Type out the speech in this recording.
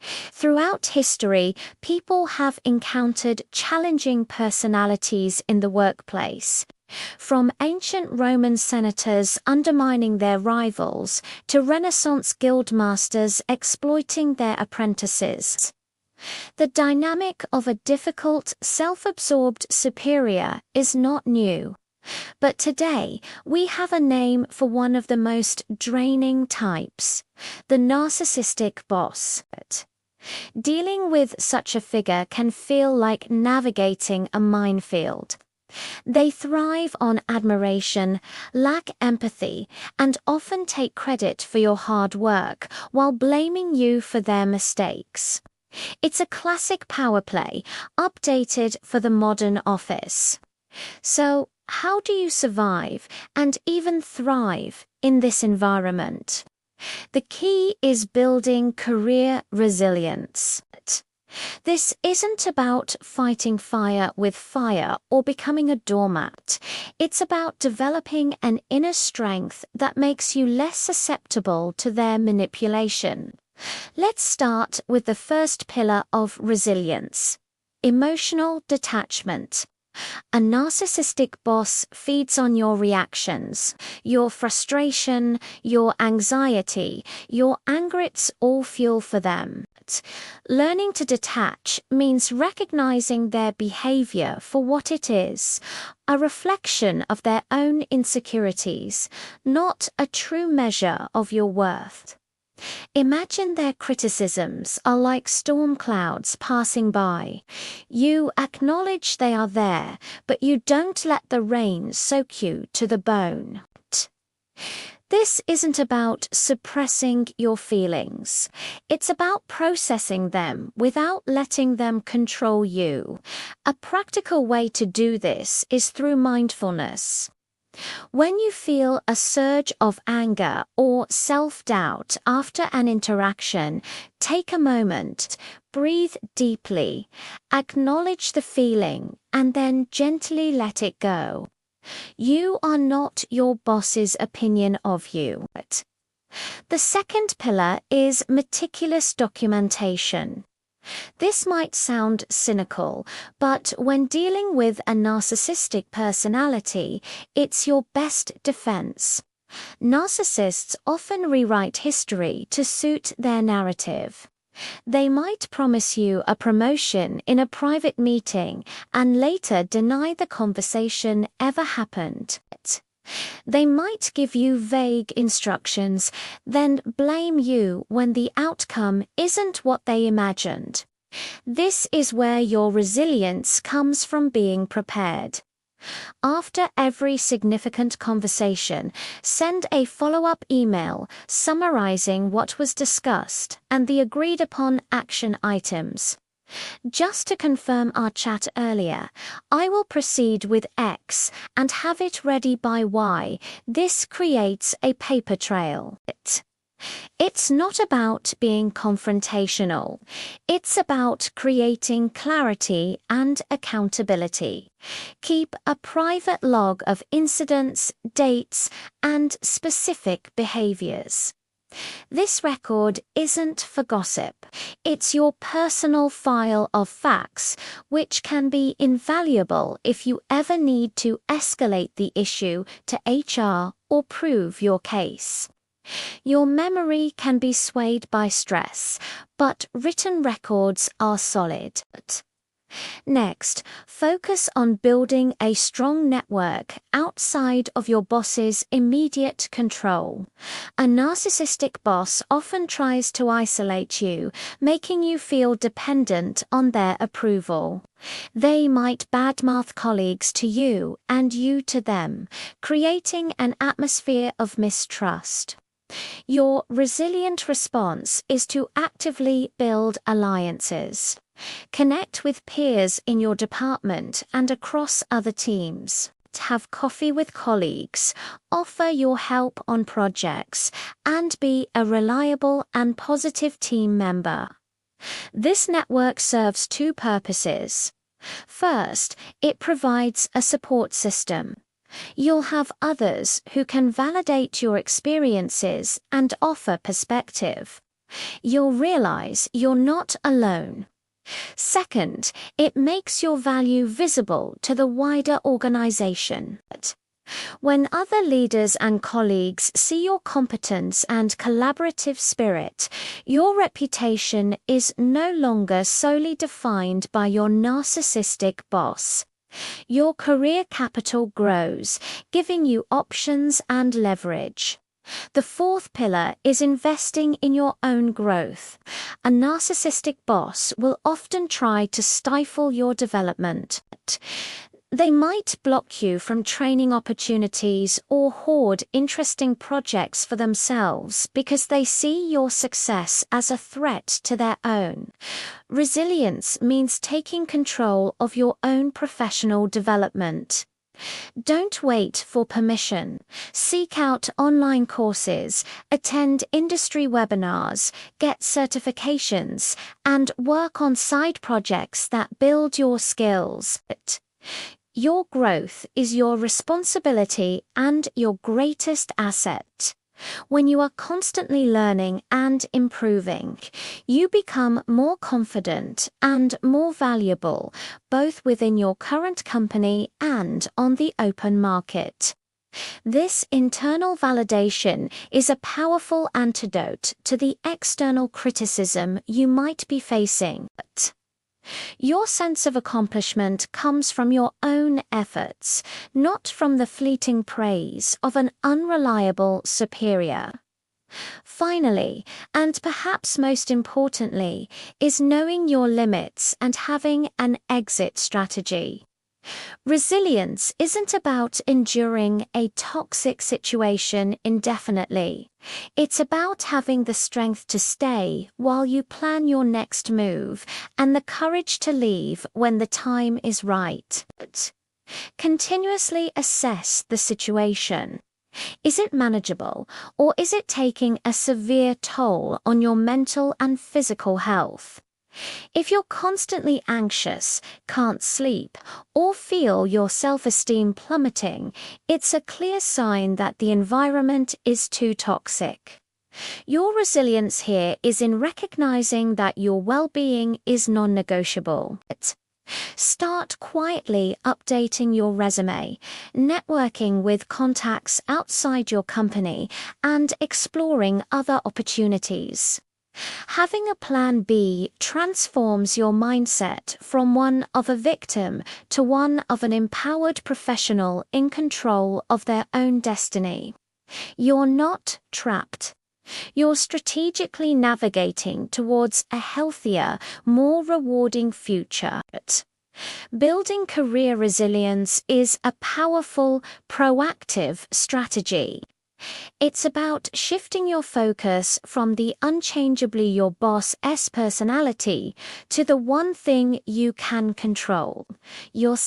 Throughout history, people have encountered challenging personalities in the workplace. From ancient Roman senators undermining their rivals to Renaissance guildmasters exploiting their apprentices. The dynamic of a difficult, self-absorbed superior is not new. But today, we have a name for one of the most draining types: the narcissistic boss. Dealing with such a figure can feel like navigating a minefield. They thrive on admiration, lack empathy, and often take credit for your hard work while blaming you for their mistakes. It's a classic power play, updated for the modern office. So, how do you survive and even thrive in this environment? The key is building career resilience. This isn't about fighting fire with fire or becoming a doormat. It's about developing an inner strength that makes you less susceptible to their manipulation. Let's start with the first pillar of resilience: emotional detachment. A narcissistic boss feeds on your reactions, your frustration, your anxiety, your anger. It's all fuel for them. Learning to detach means recognizing their behavior for what it is, a reflection of their own insecurities, not a true measure of your worth. Imagine their criticisms are like storm clouds passing by. You acknowledge they are there, but you don't let the rain soak you to the bone. This isn't about suppressing your feelings. It's about processing them without letting them control you. A practical way to do this is through mindfulness. When you feel a surge of anger or self-doubt after an interaction, take a moment, breathe deeply, acknowledge the feeling, and then gently let it go. You are not your boss's opinion of you. The second pillar is meticulous documentation. This might sound cynical, but when dealing with a narcissistic personality, it's your best defense. Narcissists often rewrite history to suit their narrative. They might promise you a promotion in a private meeting and later deny the conversation ever happened. They might give you vague instructions, then blame you when the outcome isn't what they imagined. This is where your resilience comes from: being prepared. After every significant conversation, send a follow-up email summarizing what was discussed and the agreed-upon action items. Just to confirm our chat earlier, I will proceed with X and have it ready by Y. This creates a paper trail. It's not about being confrontational. It's about creating clarity and accountability. Keep a private log of incidents, dates, and specific behaviors. This record isn't for gossip. It's your personal file of facts, which can be invaluable if you ever need to escalate the issue to HR or prove your case. Your memory can be swayed by stress, but written records are solid. Next, focus on building a strong network outside of your boss's immediate control. A narcissistic boss often tries to isolate you, making you feel dependent on their approval. They might badmouth colleagues to you and you to them, creating an atmosphere of mistrust. Your resilient response is to actively build alliances. Connect with peers in your department and across other teams. Have coffee with colleagues, offer your help on projects, and be a reliable and positive team member. This network serves two purposes. First, it provides a support system. You'll have others who can validate your experiences and offer perspective. You'll realize you're not alone. Second, it makes your value visible to the wider organization. When other leaders and colleagues see your competence and collaborative spirit, your reputation is no longer solely defined by your narcissistic boss. Your career capital grows, giving you options and leverage. The fourth pillar is investing in your own growth. A narcissistic boss will often try to stifle your development. They might block you from training opportunities or hoard interesting projects for themselves because they see your success as a threat to their own. Resilience means taking control of your own professional development. Don't wait for permission. Seek out online courses, attend industry webinars, get certifications, and work on side projects that build your skills. Your growth is your responsibility and your greatest asset. When you are constantly learning and improving, you become more confident and more valuable, both within your current company and on the open market. This internal validation is a powerful antidote to the external criticism you might be facing. Your sense of accomplishment comes from your own efforts, not from the fleeting praise of an unreliable superior. Finally, and perhaps most importantly, is knowing your limits and having an exit strategy. Resilience isn't about enduring a toxic situation indefinitely. It's about having the strength to stay while you plan your next move and the courage to leave when the time is right. Continuously assess the situation. Is it manageable, or is it taking a severe toll on your mental and physical health? If you're constantly anxious, can't sleep, or feel your self-esteem plummeting, it's a clear sign that the environment is too toxic. Your resilience here is in recognizing that your well-being is non-negotiable. Start quietly updating your resume, networking with contacts outside your company, and exploring other opportunities. Having a plan B transforms your mindset from one of a victim to one of an empowered professional in control of their own destiny. You're not trapped. You're strategically navigating towards a healthier, more rewarding future. Building career resilience is a powerful, proactive strategy. It's about shifting your focus from the unchangeably your boss's personality to the one thing you can control: your